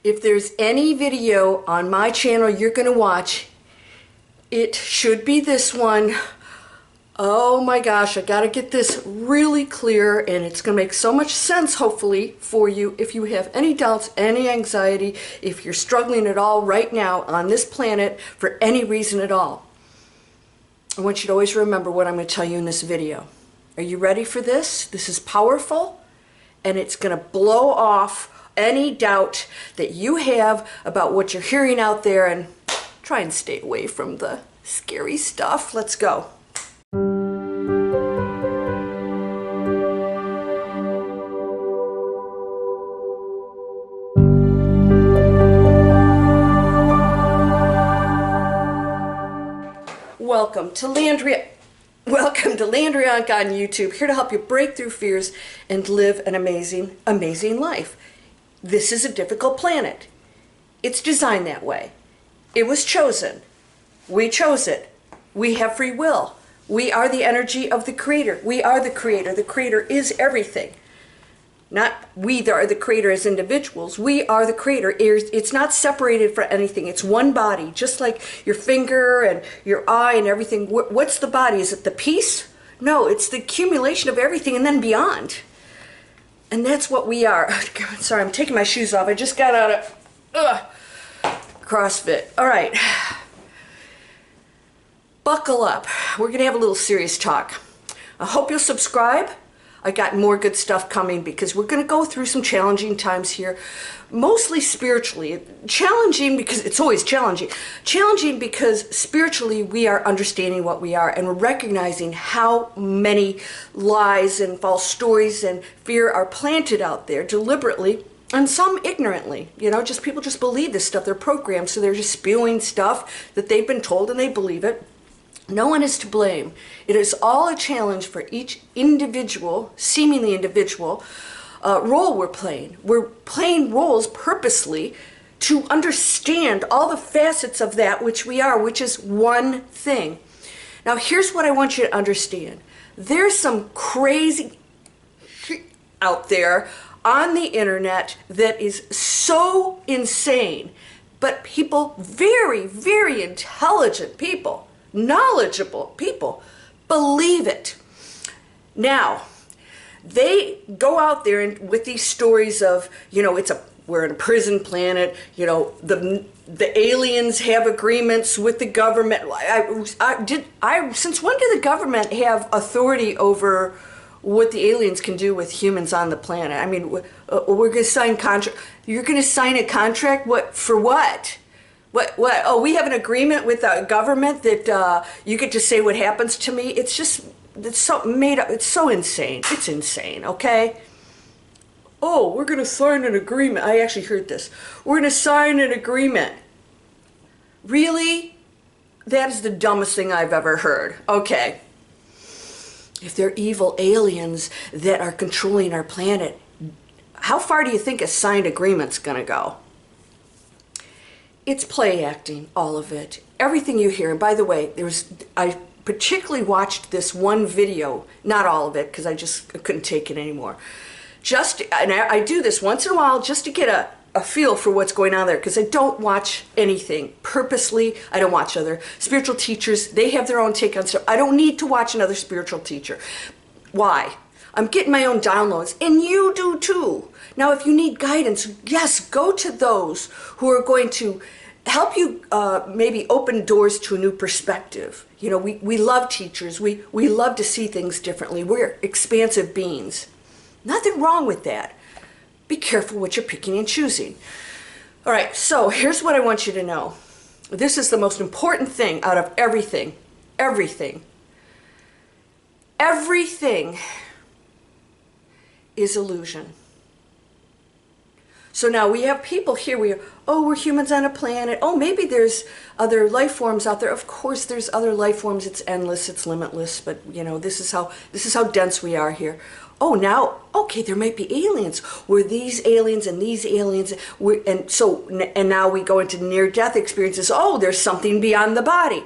If there's any video on my channel you're going to watch, it should be this one. Oh my gosh, I got to get this really clear, and it's going to make so much sense, hopefully, for you. If you have any doubts, any anxiety, if you're struggling at all right now on this planet for any reason at all, I want you to always remember what I'm going to tell you in this video. Are you ready for this? This is powerful, and it's going to blow off any doubt that you have about what you're hearing out there, and try and stay away from the scary stuff. Let's go. Welcome to Landria. Welcome to Landria Onkka on YouTube, here to help you break through fears and live an amazing, amazing life. This is a difficult planet. It's designed that way. It was chosen. We chose it. We have free will. We are the energy of the Creator. We are the Creator. The Creator is everything. Not we that are the Creator as individuals. We are the Creator. It's not separated from anything. It's one body, just like your finger and your eye and everything. What's the body? Is it the piece? No, it's the accumulation of everything and then beyond. And that's what we are. Sorry, I'm taking my shoes off. I just got out of CrossFit. All right. Buckle up. We're going to have a little serious talk. I hope you'll subscribe. I got more good stuff coming because we're going to go through some challenging times here, mostly spiritually. Challenging because it's always challenging. Challenging because spiritually we are understanding what we are, and we're recognizing how many lies and false stories and fear are planted out there deliberately, and some ignorantly. You know, just people just believe this stuff. They're programmed, so they're just spewing stuff that they've been told and they believe it. No one is to blame. It is all a challenge for each individual, seemingly individual, role we're playing. We're playing roles purposely to understand all the facets of that which we are, which is one thing. Now, here's what I want you to understand. There's some crazy shit out there on the internet that is so insane, but people, very, very intelligent people, knowledgeable people, believe it. Now, they go out there and with these stories of, you know, we're in a prison planet, you know, the aliens have agreements with the government. Since when did the government have authority over what the aliens can do with humans on the planet? I mean, we're going to sign contract. You're going to sign a contract? What for? What? What? Oh, we have an agreement with the government that you get to say what happens to me. It's so made up. It's so insane. It's insane, okay? Oh, we're going to sign an agreement. I actually heard this. We're going to sign an agreement. Really? That is the dumbest thing I've ever heard. Okay. If they're evil aliens that are controlling our planet, how far do you think a signed agreement's going to go? It's play acting, all of it. Everything you hear. And by the way, I particularly watched this one video, not all of it, because I just couldn't take it anymore. And I do this once in a while just to get a feel for what's going on there, because I don't watch anything purposely. I don't watch other spiritual teachers. They have their own take on stuff. I don't need to watch another spiritual teacher. Why? I'm getting my own downloads, and you do too. Now, if you need guidance, yes, go to those who are going to help you maybe open doors to a new perspective. You know, we love teachers. We love to see things differently. We're expansive beings. Nothing wrong with that. Be careful what you're picking and choosing. All right, so here's what I want you to know. This is the most important thing out of everything. Everything. Everything is illusion. So now we have people here, we're humans on a planet. Oh, maybe there's other life forms out there. Of course there's other life forms. It's endless, it's limitless, but you know, this is how dense we are here. Oh, now, okay, there might be aliens. We're these aliens and these aliens, and now we go into near-death experiences. Oh, there's something beyond the body.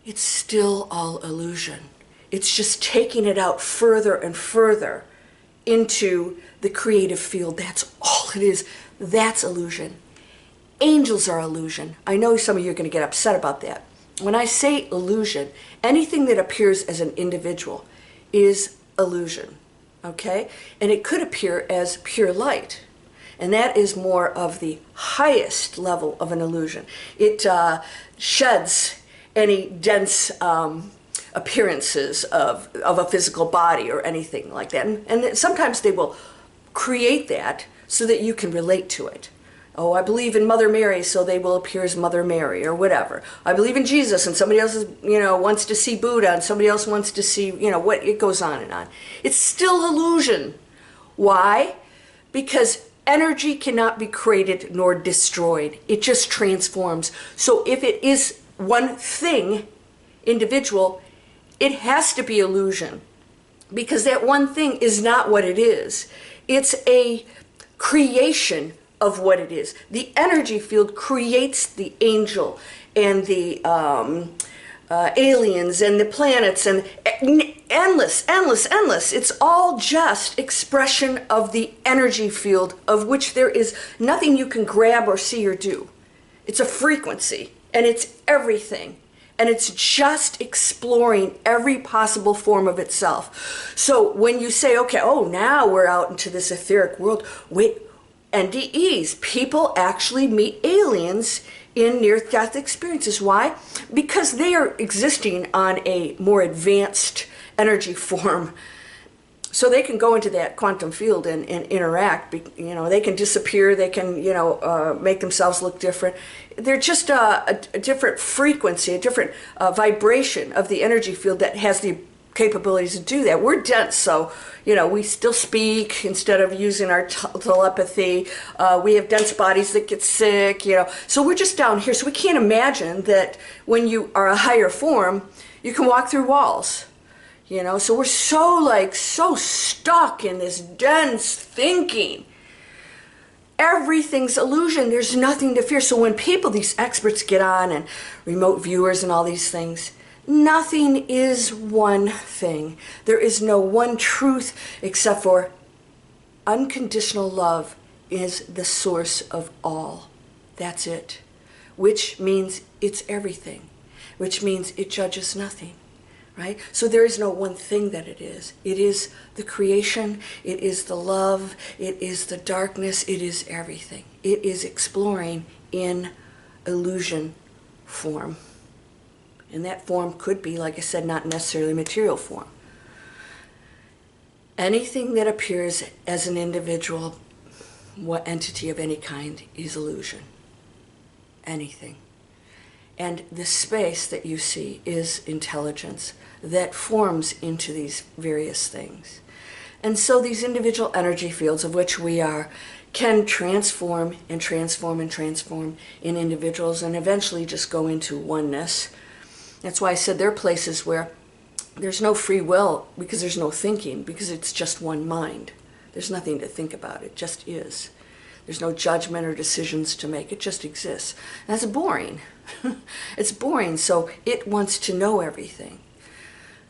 It's still all illusion. It's just taking it out further and further into the creative field. That's all it is. That's illusion. Angels are illusion. I know some of you are going to get upset about that. When I say illusion, anything that appears as an individual is illusion, okay? And it could appear as pure light. And that is more of the highest level of an illusion. It sheds any dense appearances of a physical body or anything like that. And sometimes they will create that so that you can relate to it. Oh, I believe in Mother Mary, so they will appear as Mother Mary or whatever. I believe in Jesus, and somebody else is, wants to see Buddha, and somebody else wants to see, what, it goes on and on. It's still illusion. Why? Because energy cannot be created nor destroyed. It just transforms. So if it is one thing, individual, it has to be illusion, because that one thing is not what it is. It's a creation of what it is. The energy field creates the angel and the aliens and the planets and endless. It's all just expression of the energy field, of which there is nothing you can grab or see or do. It's a frequency, and it's everything. And it's just exploring every possible form of itself. So when you say, okay, now we're out into this etheric world, wait, NDEs, people actually meet aliens in near-death experiences. Why? Because they are existing on a more advanced energy form. So they can go into that quantum field and interact. They can disappear. They can, make themselves look different. They're just a different frequency, a different vibration of the energy field that has the capabilities to do that. We're dense, so we still speak instead of using our telepathy. We have dense bodies that get sick, so we're just down here. So we can't imagine that when you are a higher form, you can walk through walls, so we're so stuck in this dense thinking. Everything's illusion. There's nothing to fear. So when people, these experts, get on, and remote viewers and all these things, nothing is one thing. There is no one truth except for unconditional love is the source of all. That's it. Which means it's everything. Which means it judges nothing. Right? So there is no one thing that it is. It is the creation. It is the love. It is the darkness. It is everything. It is exploring in illusion form. And that form could be, like I said, not necessarily material form. Anything that appears as an individual, what entity of any kind, is illusion. Anything. And the space that you see is intelligence that forms into these various things. And so these individual energy fields, of which we are, can transform and transform and transform in individuals and eventually just go into oneness. That's why I said there are places where there's no free will because there's no thinking, because it's just one mind. There's nothing to think about. It just is. There's no judgment or decisions to make. It just exists. And that's boring. It's boring, so it wants to know everything.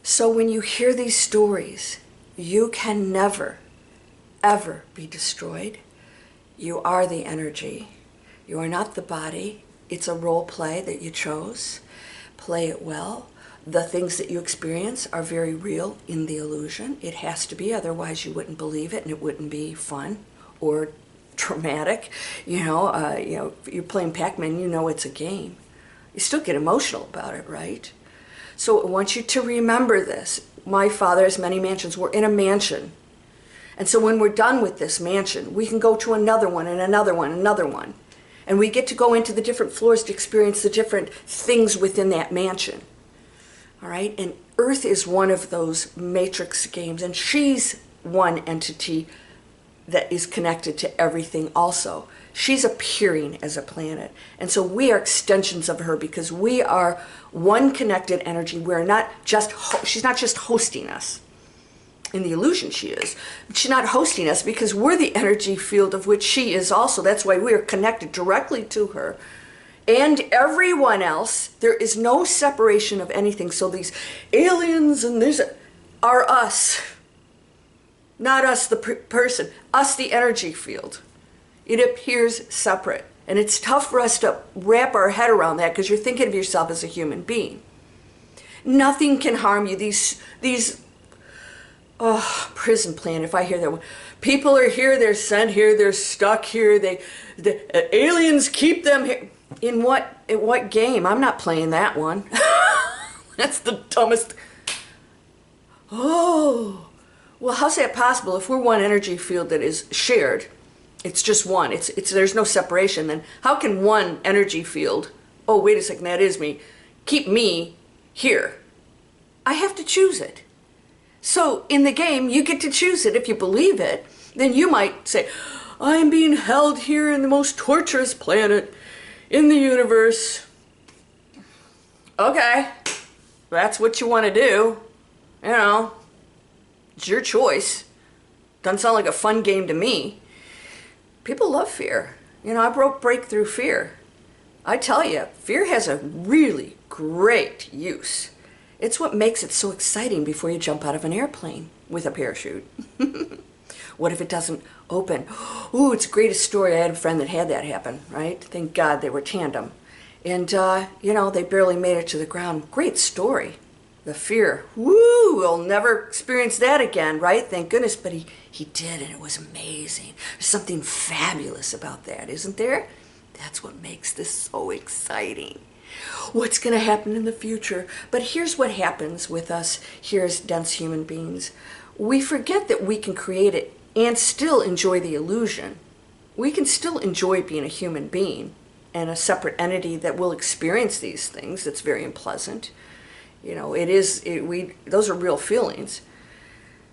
So when you hear these stories, you can never, ever be destroyed. You are the energy. You are not the body. It's a role play that you chose. Play it well. The things that you experience are very real in the illusion. It has to be, otherwise you wouldn't believe it and it wouldn't be fun or traumatic. You're playing Pac-Man, it's a game. You still get emotional about it, right? So I want you to remember this. My father has many mansions. We're in a mansion. And so when we're done with this mansion, we can go to another one and another one, another one. And we get to go into the different floors to experience the different things within that mansion. All right? And Earth is one of those matrix games. And she's one entity that is connected to everything also. She's appearing as a planet. And so we are extensions of her because we are one connected energy. We're not just, she's not just hosting us. In the illusion she is. But she's not hosting us because we're the energy field of which she is also. That's why we are connected directly to her. And everyone else, there is no separation of anything. So these aliens and these are us. Not us, the person. Us, the energy field. It appears separate. And it's tough for us to wrap our head around that because you're thinking of yourself as a human being. Nothing can harm you. These prison plan, if I hear that one. People are here, they're sent here, they're stuck here, the aliens keep them here. In what game? I'm not playing that one. That's the dumbest. Oh, well, how's that possible? If we're one energy field that is shared, it's just one. There's no separation. Then how can one energy field, oh, wait a second, that is me, keep me here? I have to choose it. So in the game, you get to choose it. If you believe it, then you might say, I'm being held here in the most torturous planet in the universe. Okay, that's what you want to do. You know, it's your choice. Doesn't sound like a fun game to me. People love fear. You know, I break through fear. I tell you, fear has a really great use. It's what makes it so exciting before you jump out of an airplane with a parachute. What if it doesn't open? Ooh, it's the greatest story. I had a friend that had that happen, right? Thank God they were tandem. And, you know, they barely made it to the ground. Great story. The fear. Woo, we'll never experience that again, right? Thank goodness. But he did, and it was amazing. There's something fabulous about that, isn't there? That's what makes this so exciting. What's going to happen in the future? But here's what happens with us here as dense human beings. We forget that we can create it and still enjoy the illusion. We can still enjoy being a human being and a separate entity that will experience these things. That's very unpleasant. You know, those are real feelings.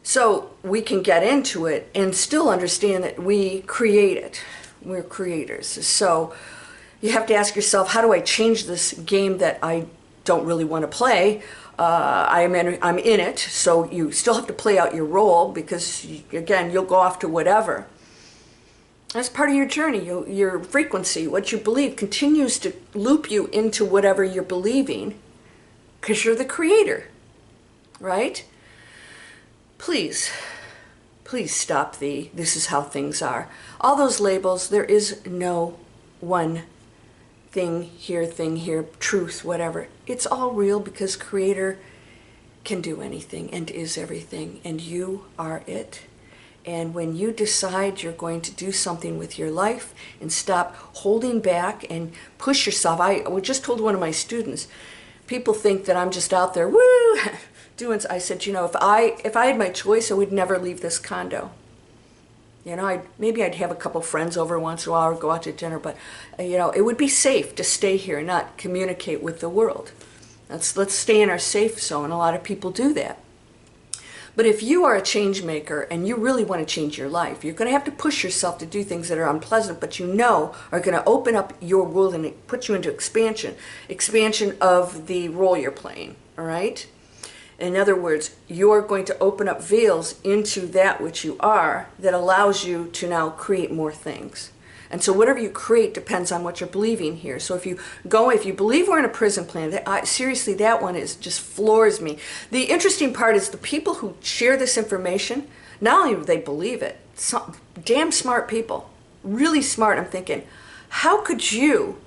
So we can get into it and still understand that we create it. We're creators. So you have to ask yourself, how do I change this game that I don't really want to play? I'm in it, so you still have to play out your role because, again, you'll go off to whatever. That's part of your journey. Your frequency, what you believe, continues to loop you into whatever you're believing because you're the creator, right? Please stop this is how things are. All those labels, there is no one thing here, truth, whatever. It's all real because Creator can do anything and is everything, and you are it. And when you decide you're going to do something with your life and stop holding back and push yourself. I just told one of my students, people think that I'm just out there, woo, doing. I said, you know, if I had my choice, I would never leave this condo. You know, maybe I'd have a couple friends over once in a while or go out to dinner, but, you know, it would be safe to stay here and not communicate with the world. Let's stay in our safe zone. A lot of people do that. But if you are a change maker and you really want to change your life, you're going to have to push yourself to do things that are unpleasant, but you know are going to open up your world and put you into expansion of the role you're playing, all right? In other words, you're going to open up veils into that which you are that allows you to now create more things. And so whatever you create depends on what you're believing here. So if you believe we're in a prison plan, seriously, that one just floors me. The interesting part is the people who share this information, not only do they believe it, some damn smart people, really smart. I'm thinking, how could you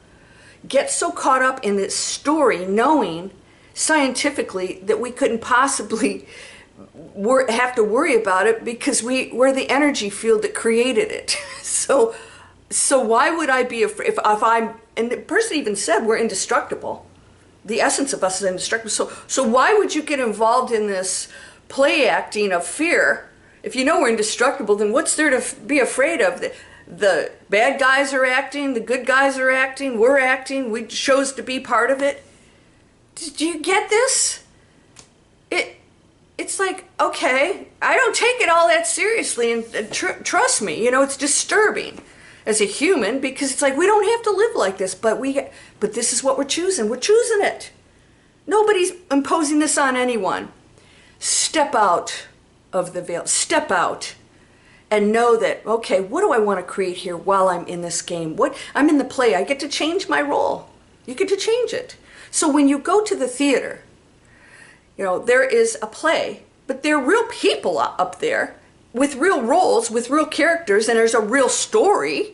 get so caught up in this story knowing scientifically that we couldn't possibly have to worry about it because we're the energy field that created it. So why would I be afraid if I'm, and the person even said we're indestructible. The essence of us is indestructible. So why would you get involved in this play acting of fear? If you know we're indestructible, then what's there to be afraid of? The bad guys are acting, the good guys are acting, we're acting, we chose to be part of it. Do you get this? It's like, okay, I don't take it all that seriously, and trust me, you know, it's disturbing as a human because it's like we don't have to live like this, but this is what we're choosing. We're choosing it. Nobody's imposing this on anyone. Step out of the veil. Step out and know that, okay, what do I want to create here while I'm in this game? I'm in the play. I get to change my role. You get to change it. So when you go to the theater, you know, there is a play, but there are real people up there with real roles, with real characters, and there's a real story.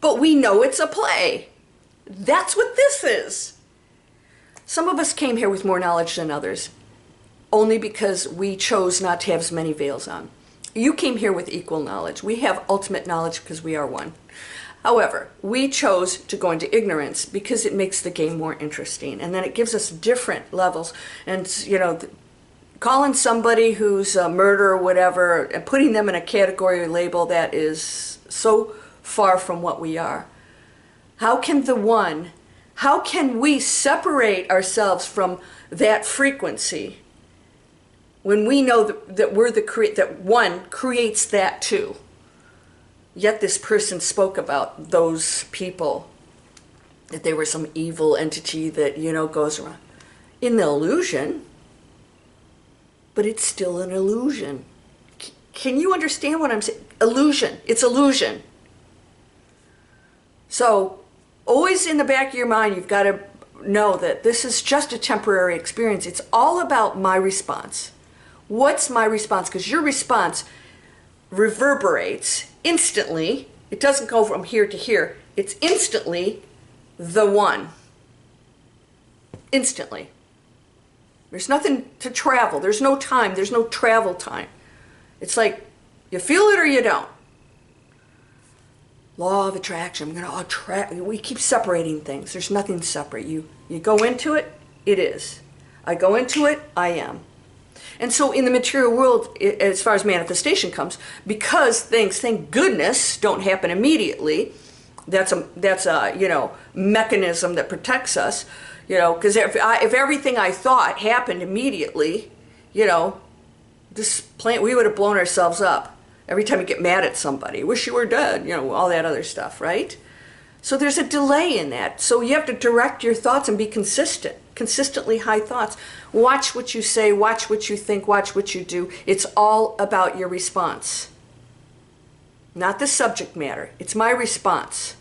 but we know it's a play. That's what this is. Some of us came here with more knowledge than others, only because we chose not to have as many veils on. You came here with equal knowledge. We have ultimate knowledge because we are one. However, we chose to go into ignorance because it makes the game more interesting, and then it gives us different levels. And, you know, calling somebody who's a murderer or whatever and putting them in a category or label that is so far from what we are. How can we separate ourselves from that frequency when we know that we're that one creates that too? Yet this person spoke about those people, that they were some evil entity that, you know, goes around. In the illusion, but it's still an illusion. Can you understand what I'm saying? Illusion. It's illusion. So always in the back of your mind, you've got to know that this is just a temporary experience. It's all about my response. What's my response? Because your response reverberates instantly. It doesn't go from here to here. It's instantly the one. Instantly. There's nothing to travel. There's no time. There's no travel time. It's like you feel it or you don't. Law of attraction. I'm going to attract. We keep separating things. There's nothing separate. You go into it, it is. I go into it, I am. And so in the material world, as far as manifestation comes, because things, thank goodness, don't happen immediately, that's a you know, mechanism that protects us, you know, because if everything I thought happened immediately, you know, this planet, we would have blown ourselves up. Every time you get mad at somebody, wish you were dead, you know, all that other stuff, right? So there's a delay in that. So you have to direct your thoughts and be consistent, consistently high thoughts. Watch what you say, watch what you think, watch what you do. It's all about your response. Not the subject matter. It's my response.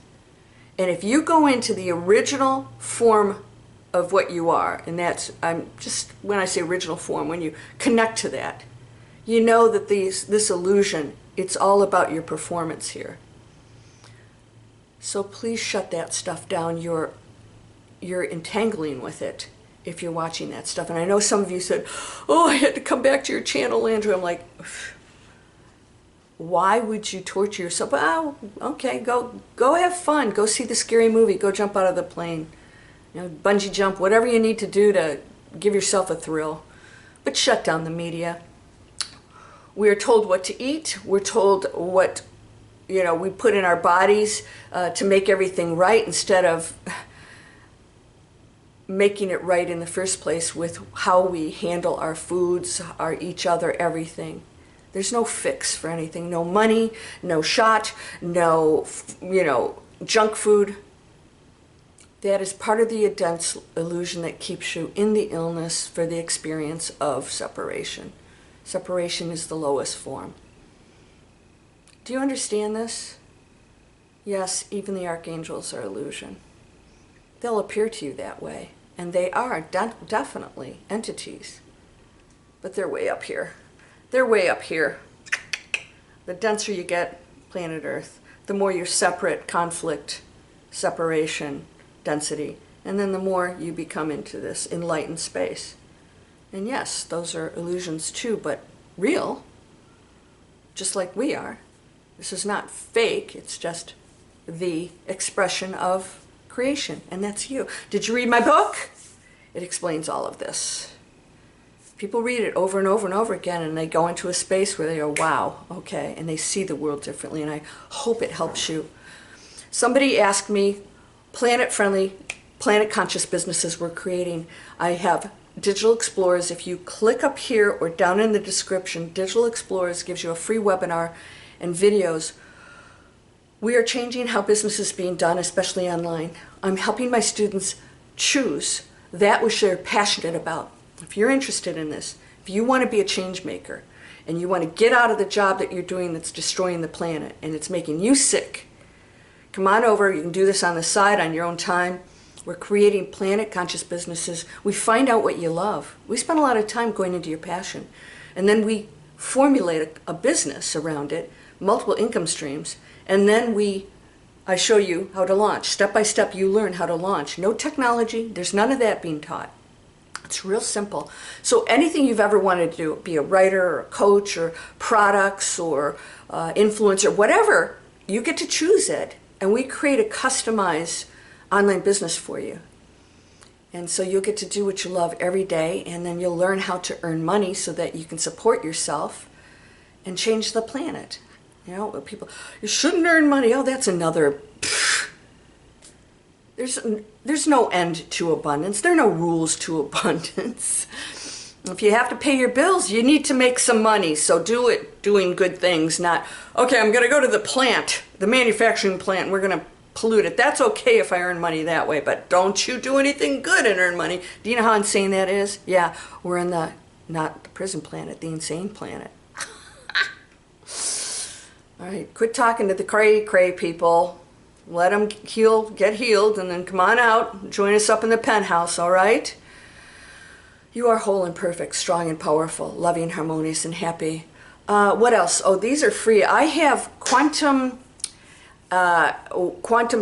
And if you go into the original form of what you are, and that's, I'm just, when I say original form, when you connect to that, you know that this illusion, it's all about your performance here. So please shut that stuff down. You're entangling with it if you're watching that stuff. And I know some of you said, oh, I had to come back to your channel, Landria. I'm like, why would you torture yourself? Oh, okay, go have fun. Go see the scary movie. Go jump out of the plane. You know, bungee jump, whatever you need to do to give yourself a thrill. But shut down the media. We're told what to eat. We're told what, you know, we put in our bodies to make everything right, instead of making it right in the first place with how we handle our foods, our each other, everything. There's no fix for anything. No money, no shot, no, you know, junk food. That is part of the dense illusion that keeps you in the illness for the experience of separation. Separation is the lowest form. Do you understand this? Yes, even the archangels are illusion. They'll appear to you that way, and they are definitely entities. But they're way up here. They're way up here. The denser you get, planet Earth, the more you're separate, conflict, separation, density, and then the more you become into this enlightened space. And yes, those are illusions too, but real, just like we are. This is not fake, it's just the expression of creation, and that's you. Did you read my book? It explains all of this. People read it over and over and over again, and they go into a space where they go, wow, okay, and they see the world differently, and I hope it helps you. Somebody asked me, planet-friendly, planet-conscious businesses we're creating. I have Digital Explorers. If you click up here or down in the description, Digital Explorers gives you a free webinar and videos. We are changing how business is being done, especially online. I'm helping my students choose that which they're passionate about. If you're interested in this, if you want to be a change maker and you want to get out of the job that you're doing that's destroying the planet and it's making you sick, come on over. You can do this on the side on your own time. We're creating planet-conscious businesses. We find out what you love. We spend a lot of time going into your passion. And then we formulate a business around it, multiple income streams, and then we I show you how to launch. Step by step, you learn how to launch. No technology. There's none of that being taught. It's real simple. So anything you've ever wanted to do, be a writer or a coach or products or influencer, whatever, you get to choose it. And we create a customized online business for you. And so you'll get to do what you love every day, and then you'll learn how to earn money so that you can support yourself and change the planet. You know, people, you shouldn't earn money. Oh, that's another. There's no end to abundance. There are no rules to abundance. If you have to pay your bills, you need to make some money. So do it doing good things, not, okay, I'm going to go to the plant, the manufacturing plant, and we're going to pollute it. That's okay if I earn money that way, but don't you do anything good and earn money. Do you know how insane that is? Yeah, we're in the, not the prison planet, the insane planet. All right, quit talking to the cray people. Let them heal, get healed, and then come on out. Join us up in the penthouse, all right? You are whole and perfect, strong and powerful, loving, harmonious, and happy. What else? Oh, these are free. I have Quantum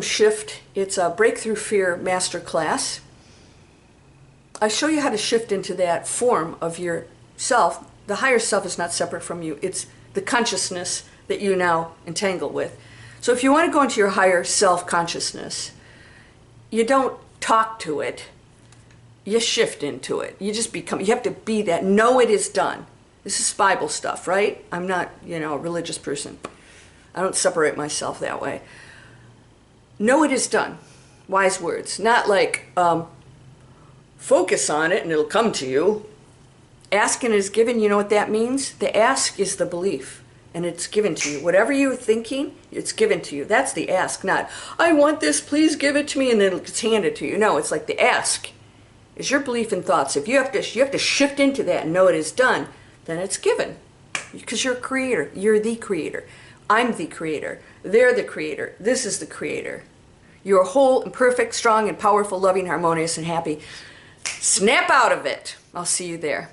Shift. It's a Breakthrough Fear Masterclass. I show you how to shift into that form of yourself. The higher self is not separate from you. It's the consciousness that you now entangle with. So if you want to go into your higher self-consciousness, you don't talk to it. You shift into it. You just become, you have to be that. Know it is done. This is Bible stuff, right? I'm not, a religious person. I don't separate myself that way. Know it is done. Wise words. Not like, focus on it and it'll come to you. Asking is given. You know what that means? The ask is the belief. And it's given to you. Whatever you're thinking, it's given to you. That's the ask, not, I want this, please give it to me, and then it's handed to you. No, it's like the ask is your belief and thoughts. If you have to shift into that and know it is done, then it's given. Because you're a creator. You're the creator. I'm the creator. They're the creator. This is the creator. You're whole and perfect, strong and powerful, loving, harmonious, and happy. Snap out of it. I'll see you there.